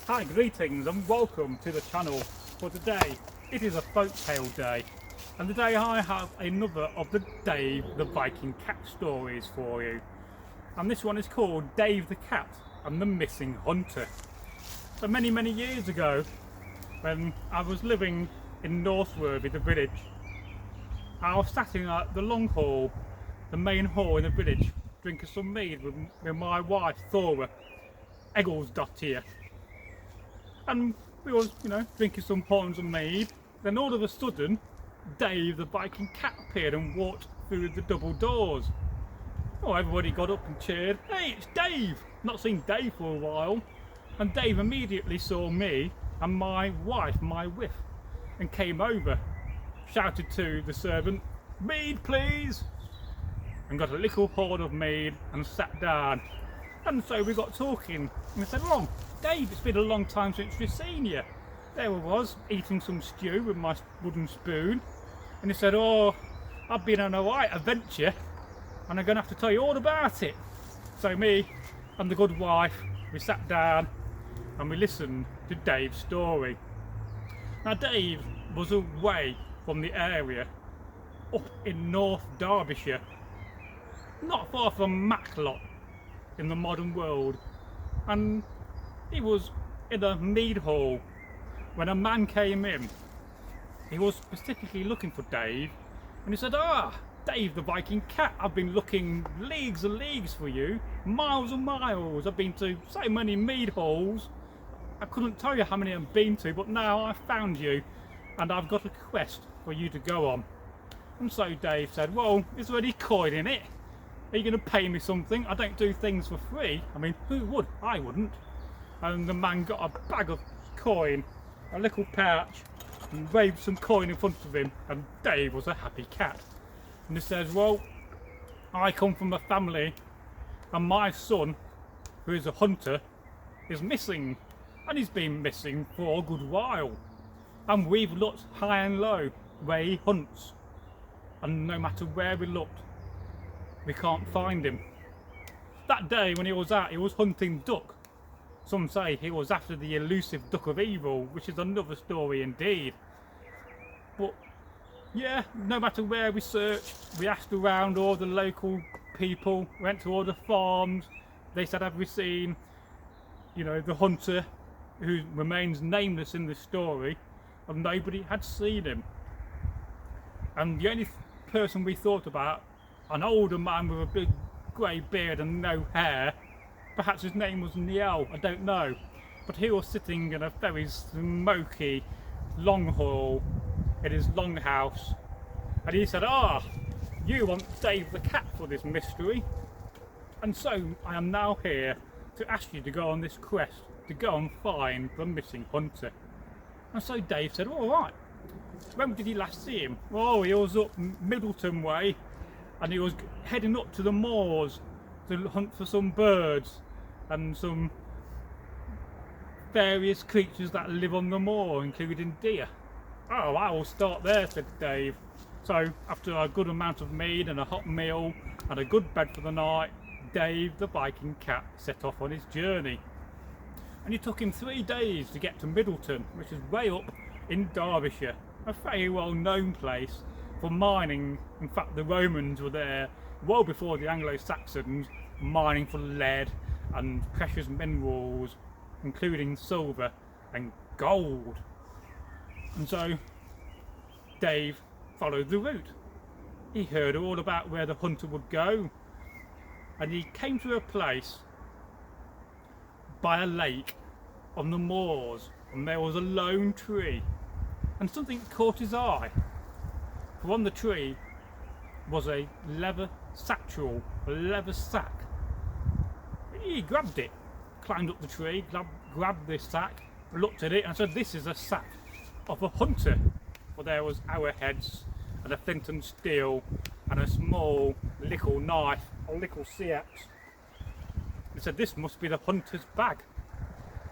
Hi, greetings and welcome to the channel. For today, it is a folktale day, and today I have another of the Dave the Viking Cat stories for you. And this one is called Dave the Cat and the Missing Hunter. So many years ago, when I was living in Northworthy, the village, I was sat in the long hall, the main hall in the village, drinking some mead with my wife Thora Egglesdottir. And we was, drinking some horns of mead. Then all of a sudden, Dave the Viking Cat appeared and walked through the double doors. Oh, everybody got up and cheered. Hey, it's Dave! Not seen Dave for a while. And Dave immediately saw me and my wife, my whiff, and came over, shouted to the servant, "Mead, please!" and got a little horn of mead and sat down. And so we got talking, and I said, "Oh, Dave, it's been a long time since we've seen you." There I was, eating some stew with my wooden spoon, and he said, "Oh, I've been on a right adventure, and I'm going to have to tell you all about it." So me and the good wife, we sat down, and we listened to Dave's story. Now Dave was away from the area, up in North Derbyshire, not far from Macklot in the modern world, and he was in a mead hall when a man came in. He was specifically looking for Dave, and he said, Dave the Viking Cat, I've been looking leagues and leagues for you, miles and miles. I've been to so many mead halls, I couldn't tell you how many I've been to, but now I've found you and I've got a quest for you to go on." And so Dave said, "Well, is there any coin in it? Are you going to pay me something? I don't do things for free. I mean, who would? I wouldn't." And the man got a bag of coin, a little pouch, and waved some coin in front of him, and Dave was a happy cat. And he says, "Well, I come from a family, and my son, who is a hunter, is missing, and he's been missing for a good while. And we've looked high and low where he hunts, and no matter where we looked, we can't find him. That day when he was out, he was hunting duck. Some say he was after the elusive duck of evil, which is another story indeed. But yeah, no matter where we searched, we asked around all the local people, went to all the farms. They said, have we seen, the hunter who remains nameless in the story, and nobody had seen him. And the only person we thought about, an older man with a big grey beard and no hair, perhaps his name was Niel, I don't know, but he was sitting in a very smoky long hall in his long house, and he said, you want Dave the Cat for this mystery, and so I am now here to ask you to go on this quest, to go and find the missing hunter." And so Dave said, "All right, when did you last see him?" "Oh, he was up Middleton way, and he was heading up to the moors to hunt for some birds and some various creatures that live on the moor, including deer." "Oh, I will start there," said Dave. So after a good amount of mead and a hot meal and a good bed for the night, Dave the Viking Cat set off on his journey. And it took him 3 days to get to Middleton, which is way up in Derbyshire, a very well known place for mining. In fact, the Romans were there well before the Anglo-Saxons, mining for lead and precious minerals, including silver and gold. And so Dave followed the route. He heard all about where the hunter would go, and he came to a place by a lake on the moors, and there was a lone tree, and something caught his eye. For on the tree was a leather satchel, a leather sack. He grabbed it, climbed up the tree, grabbed this sack, looked at it and said, "This is a sack of a hunter." For there was arrowheads and a flint and steel and a small little knife, a little sea axe. He said, "This must be the hunter's bag."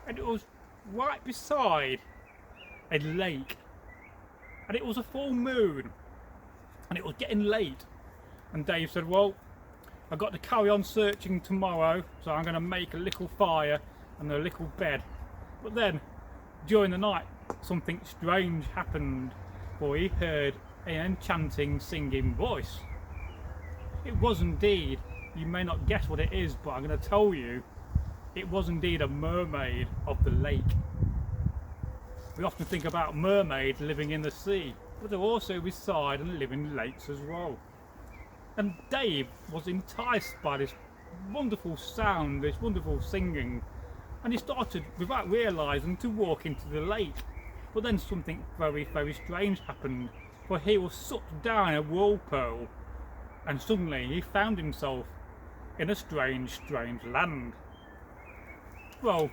And it was right beside a lake, and it was a full moon, and it was getting late. And Dave said, "Well, I've got to carry on searching tomorrow, so I'm going to make a little fire and a little bed But then, during the night, something strange happened, for he heard an enchanting singing voice. It was indeed, you may not guess what it is, but I'm going to tell you, it was indeed a mermaid of the lake. We often think about mermaids living in the sea, but they also reside and live in lakes as well. And Dave was enticed by this wonderful sound, this wonderful singing, and he started, without realising, to walk into the lake. But then something very, very strange happened, for he was sucked down a whirlpool, and suddenly he found himself in a strange, strange land. Well,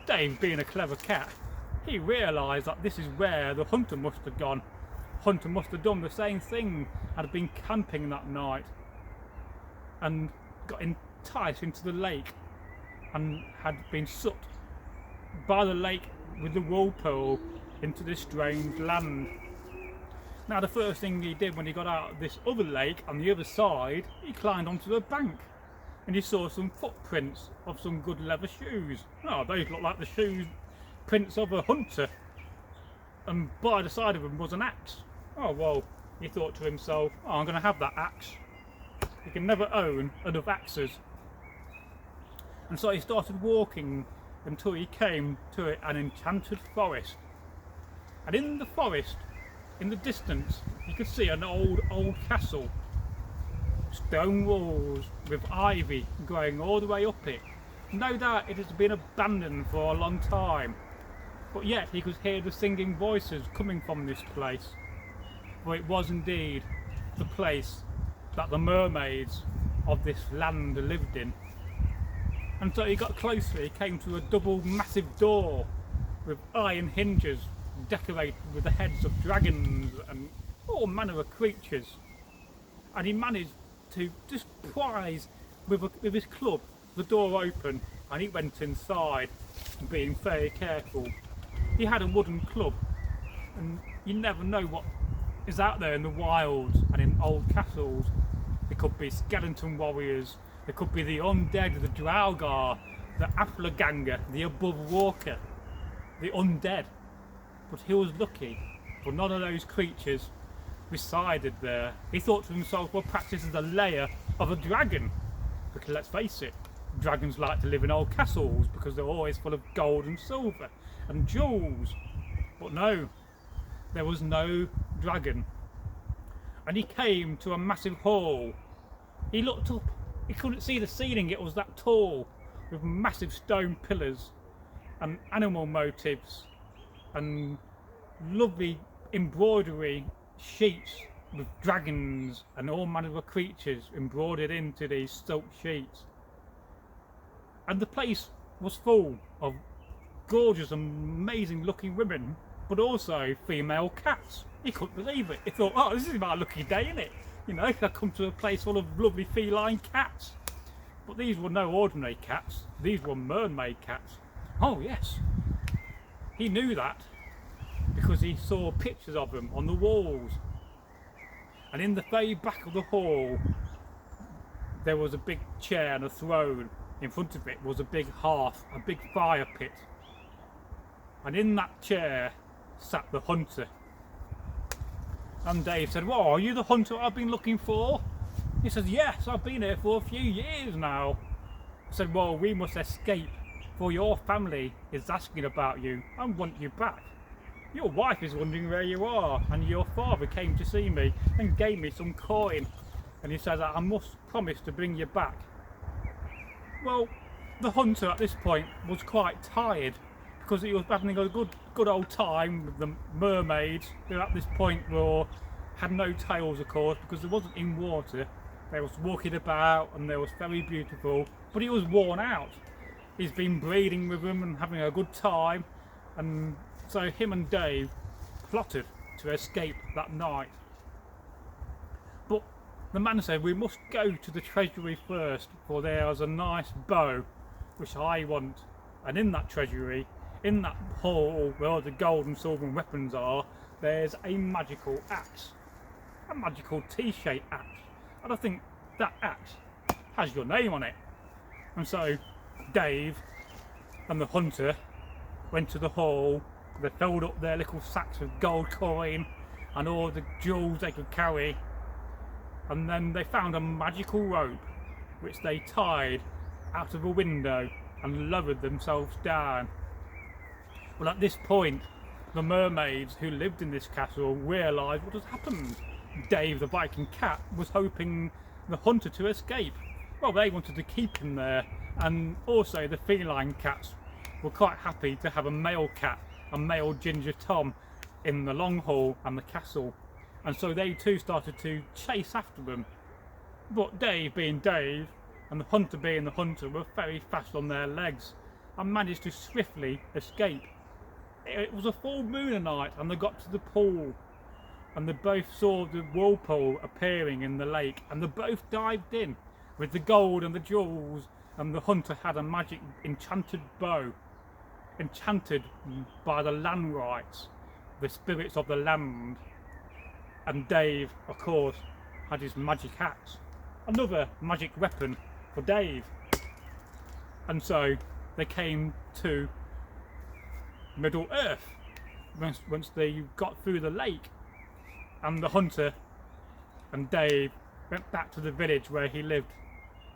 Dave, being a clever cat, he realised that this is where the hunter must have gone. Hunter must have done the same thing, had been camping that night, and got enticed into the lake, and had been sucked by the lake with the whirlpool into this strange land. Now the first thing he did when he got out of this other lake on the other side, he climbed onto the bank, and he saw some footprints of some good leather shoes. Oh, those look like the shoes prints of a hunter, and by the side of them was an axe. Oh well, he thought to himself, oh, I'm going to have that axe. He can never own enough axes. And so he started walking until he came to an enchanted forest. And in the forest, in the distance, you could see an old castle. Stone walls with ivy growing all the way up it. No doubt it has been abandoned for a long time. But yet he could hear the singing voices coming from this place. For it was indeed the place that the mermaids of this land lived in. And so he got closer, he came to a double massive door with iron hinges decorated with the heads of dragons and all manner of creatures. And he managed to just prise with his club the door open, and he went inside, being very careful. He had a wooden club, and you never know what is out there in the wilds and in old castles. There could be skeleton warriors, there could be the undead, the Draugr, the Aflaganger, the above walker, the undead. But he was lucky, for none of those creatures resided there. He thought to himself, well, perhaps this is the lair of a dragon, because let's face it, dragons like to live in old castles because they're always full of gold and silver and jewels. But no, there was no dragon. And he came to a massive hall. He looked up, he couldn't see the ceiling, it was that tall, with massive stone pillars and animal motifs and lovely embroidery sheets with dragons and all manner of creatures embroidered into these silk sheets. And the place was full of gorgeous and amazing looking women, but also female cats. He couldn't believe it. He thought, oh, this is my lucky day, isn't it? You know, I come to a place full of lovely feline cats. But these were no ordinary cats, these were mermaid cats. Oh yes, he knew that because he saw pictures of them on the walls. And in the very back of the hall there was a big chair and a throne. In front of it was a big hearth, a big fire pit. And in that chair sat the hunter. And Dave said, well, are you the hunter I've been looking for? He says, yes, I've been here for a few years now. I said, well, we must escape, for your family is asking about you and want you back. Your wife is wondering where you are, and your father came to see me and gave me some coin. And he says that I must promise to bring you back. Well, the hunter at this point was quite tired because he was having a good old time with the mermaids, who at this point had no tails, of course, because they wasn't in water. They was walking about and they was very beautiful, but he was worn out. He's been breeding with them and having a good time, and so him and Dave plotted to escape that night. But the man said, we must go to the treasury first, for there is a nice bow which I want, and in that treasury, in that hall where all the gold and silver and weapons are, there's a magical axe, a magical T-shaped axe, and I think that axe has your name on it. And so Dave and the hunter went to the hall, they filled up their little sacks with gold coin and all the jewels they could carry, and then they found a magical rope which they tied out of a window and lowered themselves down. Well, at this point, the mermaids who lived in this castle realised what had happened. Dave the Viking cat was hoping the hunter to escape. Well, they wanted to keep him there, and also the feline cats were quite happy to have a male cat, a male Ginger Tom, in the long hall and the castle, and so they too started to chase after them. But Dave, being Dave, and the hunter being the hunter, were very fast on their legs and managed to swiftly escape. It was a full moon night, and they got to the pool, and they both saw the whirlpool appearing in the lake, and they both dived in with the gold and the jewels, and the hunter had a magic enchanted bow, enchanted by the land rights, the spirits of the land. And Dave, of course, had his magic axe, another magic weapon for Dave. And so they came to Middle Earth once they got through the lake, and the hunter and Dave went back to the village where he lived,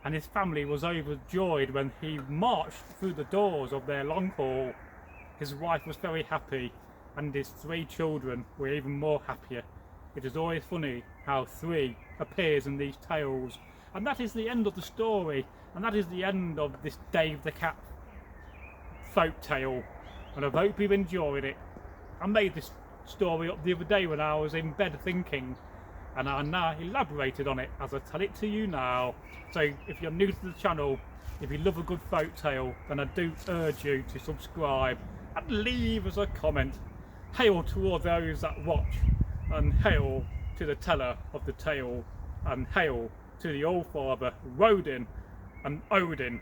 and his family was overjoyed when he marched through the doors of their long hall. His wife was very happy, and his 3 children were even more happier. It is always funny how 3 appears in these tales. And that is the end of the story, and that is the end of this Dave the Cat folk tale, and I hope you've enjoyed it. I made this story up the other day when I was in bed thinking, and I now elaborated on it as I tell it to you now. So if you're new to the channel, if you love a good folk tale, then I do urge you to subscribe and leave us a comment. Hail to all those that watch, and hail to the teller of the tale, and hail to the Allfather, Rodin and Odin.